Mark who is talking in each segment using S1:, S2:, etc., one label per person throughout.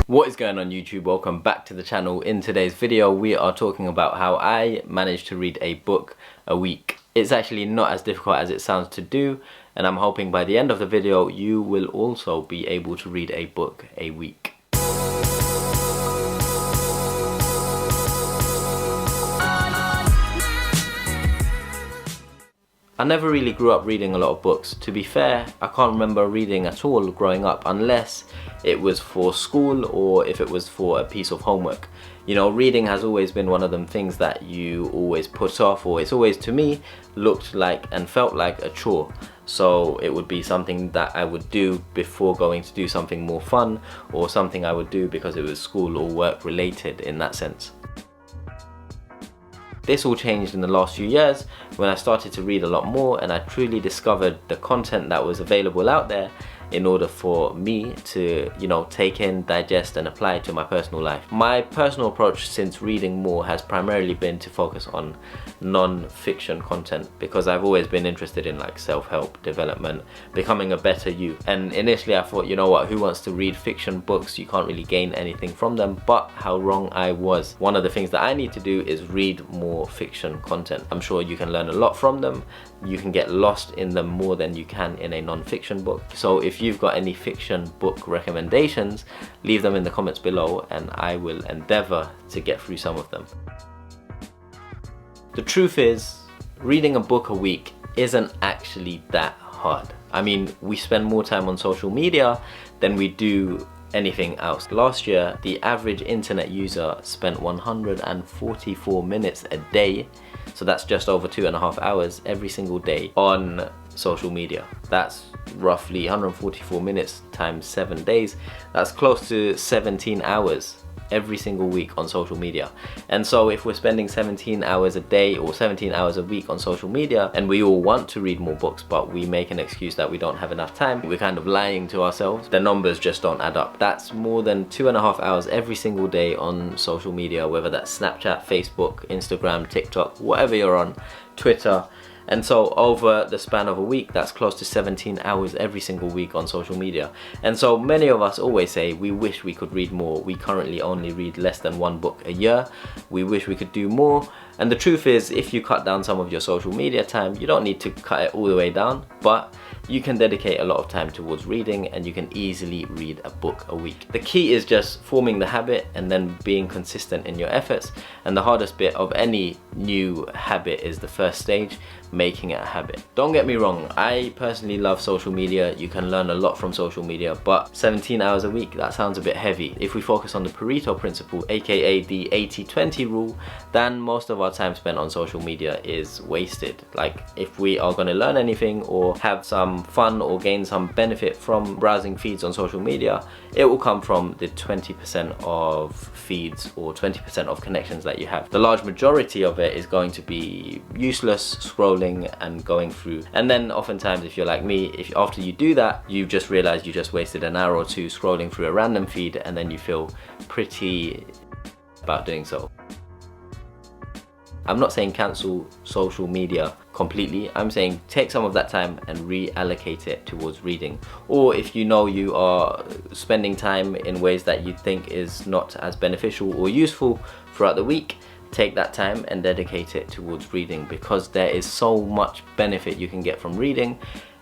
S1: What is going on YouTube? Welcome back to the channel. In today's video we are talking about how I managed to read a book a week. It's actually not as difficult as it sounds to do, and I'm hoping by the end of the video you will also be able to read a book a week. I never really grew up reading a lot of books. To be fair, I can't remember reading at all growing up unless it was for school or if it was for a piece of homework. You know, reading has always been one of them things that you always put off, or it's always, to me, looked like and felt like a chore. So it would be something that I would do before going to do something more fun, or something I would do because it was school or work related in that sense. This all changed in the last few years when I started to read a lot more and I truly discovered the content that was available out there in order for me to, you know, take in, digest and apply to my personal life. My personal approach since reading more has primarily been to focus on non-fiction content, because I've always been interested in like self-help, development, becoming a better you. And initially I thought, you know what, who wants to read fiction books? You can't really gain anything from them. But how wrong I was. One of the things that I need to do is read more fiction content. I'm sure you can learn a lot from them. You can get lost in them more than you can in a non-fiction book. So if you've got any fiction book recommendations, leave them in the comments below and I will endeavor to get through some of them. The truth is, reading a book a week isn't actually that hard. I mean, we spend more time on social media than we do anything else. Last year, the average internet user spent 144 minutes a day, so that's just over 2.5 hours every single day on social media. That's roughly 144 minutes times 7 days. That's close to 17 hours every single week on social media. And so if we're spending 17 hours a day or 17 hours a week on social media, and we all want to read more books but we make an excuse that we don't have enough time, we're kind of lying to ourselves. The numbers just don't add up. That's more than 2.5 hours every single day on social media, whether that's Snapchat, Facebook, Instagram, TikTok, whatever you're on, Twitter. And so over the span of a week, that's close to 17 hours every single week on social media. And so many of us always say we wish we could read more. We currently only read less than 1 book a year. We wish we could do more. And the truth is, if you cut down some of your social media time, you don't need to cut it all the way down, but you can dedicate a lot of time towards reading and you can easily read a book a week. The key is just forming the habit and then being consistent in your efforts. And the hardest bit of any new habit is the first stage, making it a habit. Don't get me wrong, I personally love social media. You can learn a lot from social media, but 17 hours a week, that sounds a bit heavy. If we focus on the Pareto principle, aka the 80-20 rule, then most of our time spent on social media is wasted. Like, if we are going to learn anything or have some fun or gain some benefit from browsing feeds on social media, it will come from the 20% of feeds or 20% of connections that you have. The large majority of it is going to be useless scrolling and going through. And then oftentimes, if you're like me, if after you do that, you just realize you just wasted an hour or two scrolling through a random feed, and then you feel pretty about doing so. I'm not saying cancel social media completely. I'm saying take some of that time and reallocate it towards reading. Or if you know you are spending time in ways that you think is not as beneficial or useful throughout the week, take that time and dedicate it towards reading, because there is so much benefit you can get from reading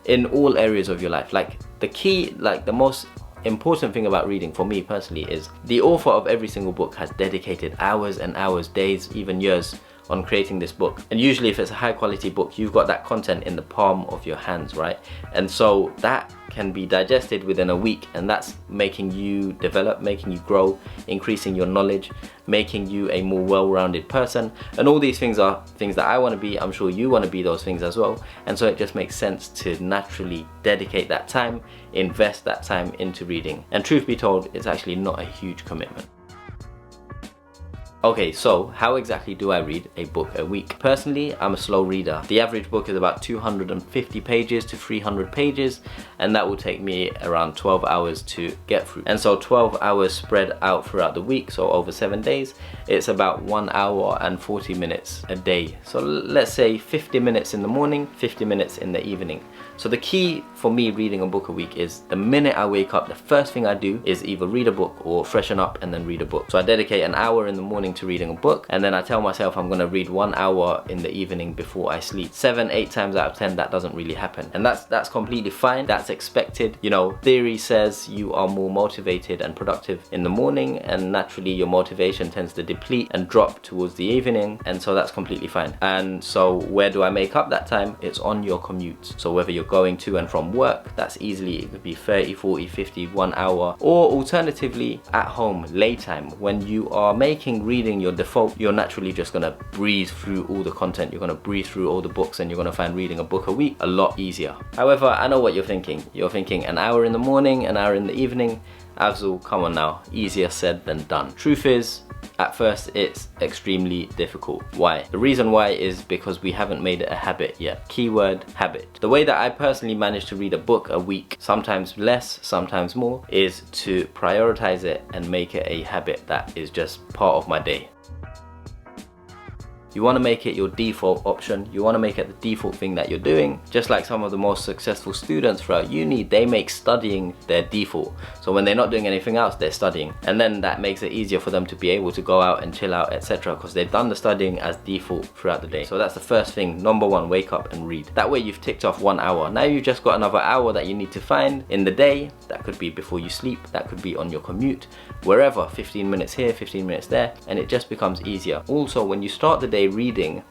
S1: in all areas of your life. Like, the key, like the most important thing about reading for me personally is the author of every single book has dedicated hours and hours, days, even years on creating this book. And usually if it's a high quality book, you've got that content in the palm of your hands, right? And so that can be digested within a week, and that's making you develop, making you grow, increasing your knowledge, making you a more well-rounded person. And all these things are things that I want to be. I'm sure you want to be those things as well. And so it just makes sense to naturally dedicate that time, invest that time into reading. And truth be told, it's actually not a huge commitment. Okay, so how exactly do I read a book a week? Personally, I'm a slow reader. The average book is about 250 pages to 300 pages, and that will take me around 12 hours to get through. And so 12 hours spread out throughout the week, so over 7 days, it's about 1 hour and 40 minutes a day. So let's say 50 minutes in the morning, 50 minutes in the evening. So the key for me reading a book a week is the minute I wake up, the first thing I do is either read a book or freshen up and then read a book. So I dedicate an hour in the morning to reading a book, and then I tell myself I'm gonna read 1 hour in the evening before I sleep. 7-8 times out of 10 that doesn't really happen, and that's completely fine. That's expected. You know, theory says you are more motivated and productive in the morning, and naturally your motivation tends to deplete and drop towards the evening, and so that's completely fine. And so where do I make up that time? It's on your commute. So whether you're going to and from work, that's easily, it could be 30, 40, 50, 1 hour, or alternatively at home, lay time, when you are making reading your default, you're naturally just gonna breeze through all the content, you're gonna breeze through all the books, and you're gonna find reading a book a week a lot easier. However, I know what you're thinking. You're thinking an hour in the morning, an hour in the evening. Afzal, come on now, easier said than done. Truth is, at first it's extremely difficult. Why? The reason why is because we haven't made it a habit yet. Keyword, habit. The way that I personally manage to read a book a week, sometimes less, sometimes more, is to prioritize it and make it a habit that is just part of my day. You want to make it your default option. You want to make it the default thing that you're doing. Just like some of the most successful students throughout uni, they make studying their default. So when they're not doing anything else, they're studying. And then that makes it easier for them to be able to go out and chill out, etc. because they've done the studying as default throughout the day. So that's the first thing. Number one, wake up and read. That way you've ticked off 1 hour. Now you've just got another hour that you need to find in the day. That could be before you sleep. That could be on your commute. Wherever, 15 minutes here, 15 minutes there. And it just becomes easier. Also, when you start the day reading,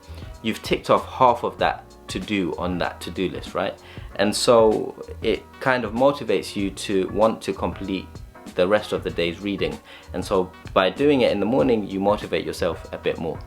S1: you've ticked off half of that to do on that to-do list, right? And so it kind of motivates you to want to complete the rest of the day's reading. And so by doing it in the morning, you motivate yourself a bit more.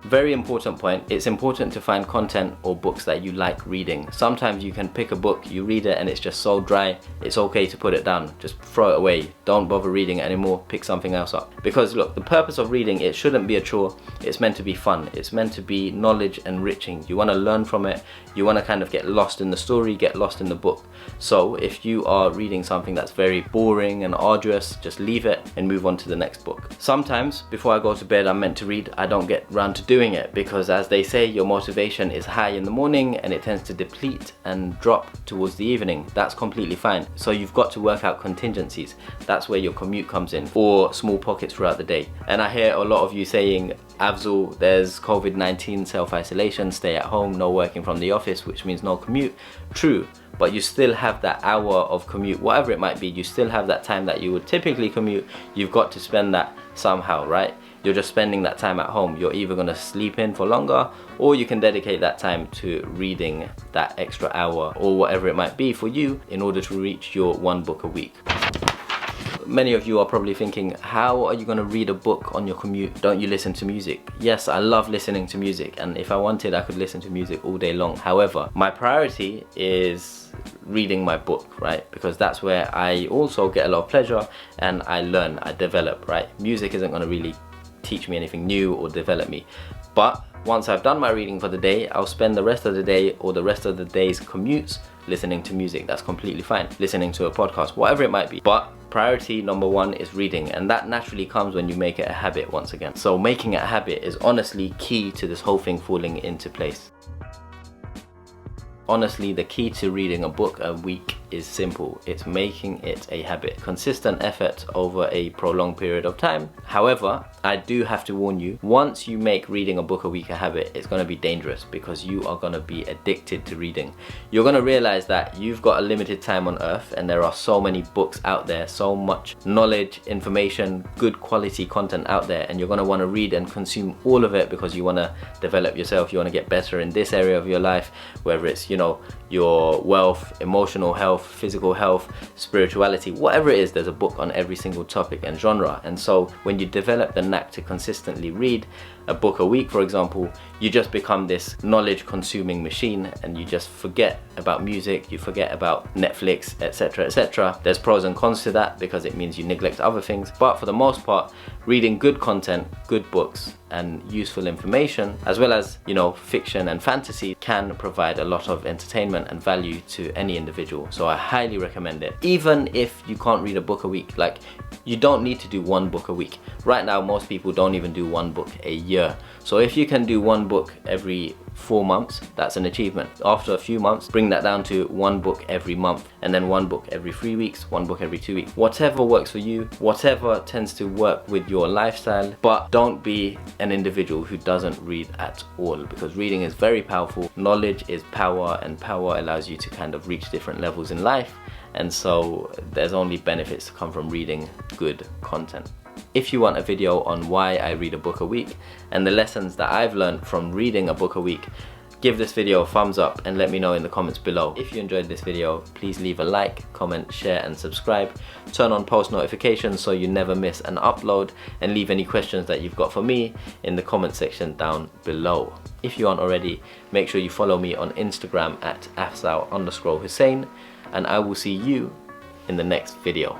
S1: Very important point, it's important to find content or books that you like reading. Sometimes you can pick a book, you read it and it's just so dry, it's okay to put it down. Just throw it away. Don't bother reading it anymore, pick something else up. Because look, the purpose of reading, it shouldn't be a chore, it's meant to be fun. It's meant to be knowledge enriching. You want to learn from it, you want to kind of get lost in the story, get lost in the book. So if you are reading something that's very boring and arduous, just leave it and move on to the next book. Sometimes, before I go to bed, I'm meant to read, I don't get round to doing it because, as they say, your motivation is high in the morning and it tends to deplete and drop towards the evening. That's completely fine. So you've got to work out contingencies. That's where your commute comes in, or small pockets throughout the day. And I hear a lot of you saying, Afzal, there's COVID-19 self-isolation, stay at home, no working from the office, which means no commute. True, but you still have that hour of commute, whatever it might be, you still have that time that you would typically commute. You've got to spend that somehow, right? You're just spending that time at home. You're either going to sleep in for longer, or you can dedicate that time to reading that extra hour or whatever it might be for you in order to reach your 1 book a week. Many of you are probably thinking, how are you going to read a book on your commute? Don't you listen to music? Yes, I love listening to music, and if I wanted, I could listen to music all day long. However, my priority is reading my book, right? Because that's where I also get a lot of pleasure and I learn, I develop, right? Music isn't going to really teach me anything new or develop me. But once I've done my reading for the day, I'll spend the rest of the day or the rest of the day's commutes listening to music. That's completely fine. Listening to a podcast, whatever it might be. But priority number 1 is reading, and that naturally comes when you make it a habit once again. So making it a habit is honestly key to this whole thing falling into place. Honestly, the key to reading a book a week is simple. It's making it a habit. Consistent effort over a prolonged period of time. However, I do have to warn you, once you make reading a book a week a habit, it's going to be dangerous because you are going to be addicted to reading. You're going to realize that you've got a limited time on earth and there are so many books out there, so much knowledge, information, good quality content out there, and you're going to want to read and consume all of it because you want to develop yourself, you want to get better in this area of your life, whether it's, you know, your wealth, emotional health, physical health, spirituality, whatever it is, there's a book on every single topic and genre. And so when you develop the knack to consistently read a book a week, for example, you just become this knowledge consuming machine, and you just forget about music, you forget about Netflix, etc, etc. There's pros and cons to that because it means you neglect other things, but for the most part, reading good content, good books and useful information, as well as, you know, fiction and fantasy, can provide a lot of entertainment and value to any individual. So I highly recommend it. Even if you can't read a book a week, like, you don't need to do one book a week. Right now, most people don't even do one book a year. So if you can do one book every 4 months, that's an achievement. After a few months, bring that down to one book every month, and then one book every 3 weeks, one book every 2 weeks. Whatever works for you, whatever tends to work with your lifestyle, but don't be an individual who doesn't read at all, because reading is very powerful. Knowledge is power, and power allows you to kind of reach different levels in life. And so there's only benefits to come from reading good content. If you want a video on why I read a book a week and the lessons that I've learned from reading a book a week, give this video a thumbs up and let me know in the comments below. If you enjoyed this video, please leave a like, comment, share and subscribe. Turn on post notifications so you never miss an upload, and leave any questions that you've got for me in the comment section down below. If you aren't already, make sure you follow me on Instagram at Afzal_Hussein, and I will see you in the next video.